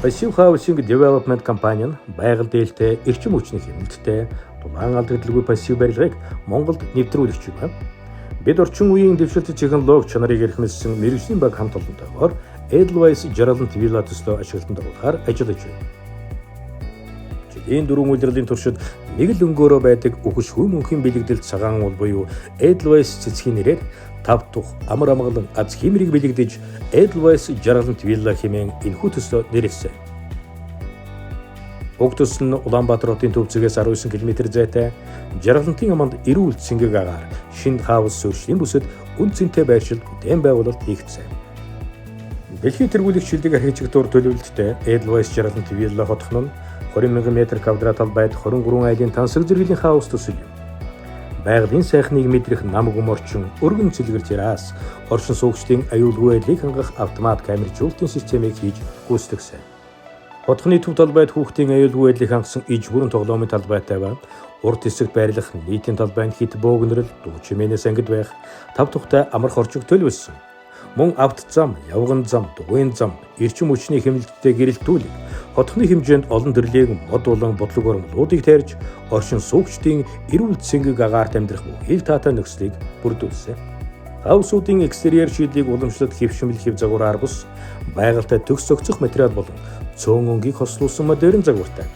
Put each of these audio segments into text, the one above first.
Passive Housing Development компани нь байгаль дээлтэй эрчим хүчний хяналттай дулаан алдагдaltaгүй пассив барилгыг Монголд нэвтрүүлэгч юм. Бид орчин үеийн дэвшилт технологи чанарыг эрхэмлсэн мэргэжлийн баг хамт олондойгоор Edelweiss Jarland Villa төслөө ашиглалтанд оруулахаар ажиллаж байна. Жилийн 4 улирлын туршид нэг л өнгөөрөө байдаг үхэж хүм мөнхийн бэлэгдэл цагаан уул буюу Edelweiss цэцгийн нэрээр 5 дахь амар амгалан аз химрийг бэлэгдэж Edelweiss Jarland Villa хэмээн энэхүү төслөө нэрэлсэн. Уг төсөл нь Улаанбаатар хотын төвцгээс 19 км зайтай Jarland-ын аманд эрүүл цэнгэг агаар шинэ хаус суурьшлийн бүсэд үн цэнтэй байршил бүтээн байгуулалт хийгдсэн. Дэлхийн тэргүүлэх шилдэг архитектур төлөвлөлттэй Edelweiss Jarland Villa хотхон нь 20,000 м2 талбайд 23 айлын тансаг зэрэглэлийн хаус төсөл юм. Байгалийн сайхныг мэдрэх нам гүм орчин өргөн цэлгэр террас, оршин суугчдын аюулгүй байдлыг хангах автомат камержуулалтын системийг хийж гүйцэтгэсэн. Хотхны төв талбайд хүүхдийн аюулгүй байдлыг хангасан иж бүрэн тоглоомын талбайтай ба урд хэсэгт байрлах нийтийн талбайд хит бөөгнөрөл дуу чимээнээс ангид байх 5 тухтай амрах орчиг төлөвлөсөн. Мөн авто зам, явган зам, дугуйн зам, эрчим хүчний хэмнэлттэй гэрэлтүүлэг, хотхны хэмжээнд олон төрлийн мод болон бодлогоормлуудыг тарьж, оршин суугчдын эрүүл цэнгэг агаарт амьдрах ил таатай нөхцөлийг бүрдүүлсэн. Хаусуудын экстерьер шийдлийг уламжлалт хэвшмэл хэв загвараар бус, байгальтай төгс зохицох материал болон цөөн өнгийг хослуулсан модерн загвартай.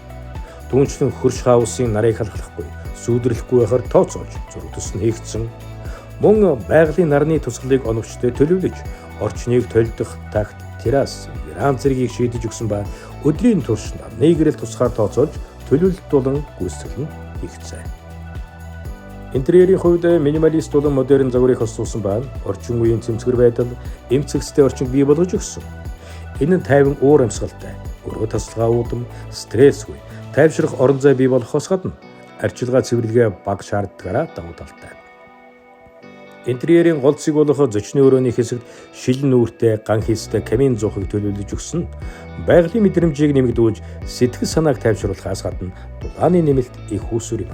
Түүнчлэн хөрш хаусын нарыг халахлахгүй, сүйдэрлэхгүй байхаар тооцоолж зураг төс нь хийгдсэн. Мөн байгалийн нарны тусгалыг оновчтой төлөвлөж, орчныг толдох такт, террас, веран зэргийг шийдэж өгсөн ба өдрийн турш нарны гэрэл тусгаар тооцоолж төлөвлөлт болон гүйцэтгэл нь хийгдсэн. Интерьерийн хувьд минималист болон модерн загварыг хослуулсан ба орчин үеийн цэмцгэр байдал, эмцэгстэй орчинг бий болгож өгсөн. Энэ нь тайван уур амьсгалтай, өрөө тасалгаа уудам, стрессгүй, тайвшрах орон зай бий болохоос гадна арчилгаа цэвэрлэгээ баг шаардлагаараа давуу талтай. Интерьерийн гол зэг болох зочны өрөөний хэсэгт шилэн нүүртэй, ган хийстэй камин зуухыг төлөвлөж өгсөн. Байгалийн мэдрэмжийг нэмэгдүүлж, сэтгэл санааг тайвшруулахаас гадна дулааны нэмэлт их үүсвэр юм.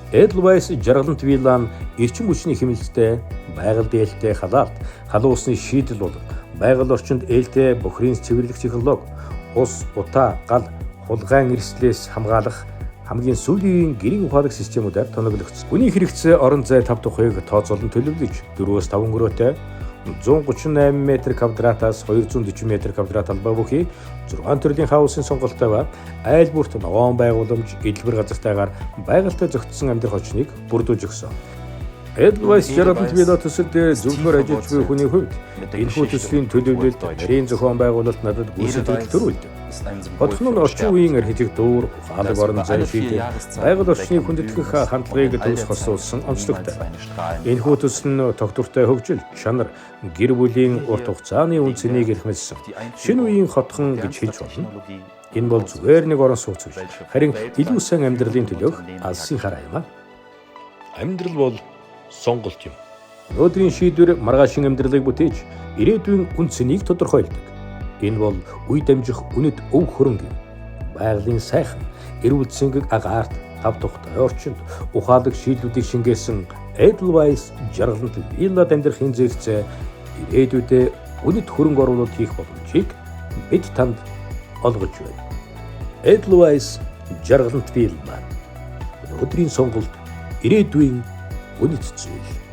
Edelweiss Jarland Villa нь эрчим хүчний хэмнэлттэй, байгаль дээлтэй халаалт, халуун усны шийдэл болон байгаль орчинд ээлтэй бохирын цэвэрлэх технологи, ус, утаа, гал, хулгайн эрсдлээс хамгаалах хамгийн сүүлийн гэрийн ухаалаг системүүдээр тоноглогдсон. Үүний хэрэгцээ орон зай 5 тухайг тооцоолон төлөвлөж 4-5 өрөөтэй 138 м2-аас 240 м2 талбай бүхий 6 төрлийн хаусын сонголттой ба айл бүрт ногоон байгууламж, эдлбэр газартайгаар байгальтай зохицсон амьдрах очныг бүрдүүлж өгсөн. Edelweiss Jarland Villa төсөлд зөвхөн ажиллаж буй хүний хувьд энэхүү төслийн төлөвлөлт, нарийн зохион байгуулалт надад гүйцэтгэл төрүүлдэг. Хотхон нь орчин үеийн архитектур, ухаалаг орон зай шийдэл, байгаль орчныг хүндэтгэх хандлагыг төвс хослуулсан онцлогтой. Энэхүү төсөл нь тогтвортой хөгжил, чанар, гэр бүлийн урт хугацааны үнцнийг эрхэмлсэн шинэ үеийн хотхон гэж хэлж болно. Энэ бол зүгээр нэг орон сууц биш, харин илүү сайн амьдралын төлөөх алсын хараа юм. Амьдрал бол сонголт юм. Өнөөдрийн шийдвэр маргаашийн амьдралыг бүтээж, ирээдүйн үн цэнийг тодорхойлдог. Энэ бол үе дамжих үнэт өв хөрөнгө юм. Байгалийн сайхан, эрүүл цэнгэг агаарт 5 тухтай орчинд ухаалаг шийдлүүдийг шингээсэн Edelweiss Jarland Villa амьдрахын зэрэгцээ ирээдүйдээ үнэт хөрөнгө оруулалт хийх боломжийг бид танд олгож байна. Edelweiss Jarland Villa. Өнөөдрийн сонголт ирээдүйн үнэт зүйл.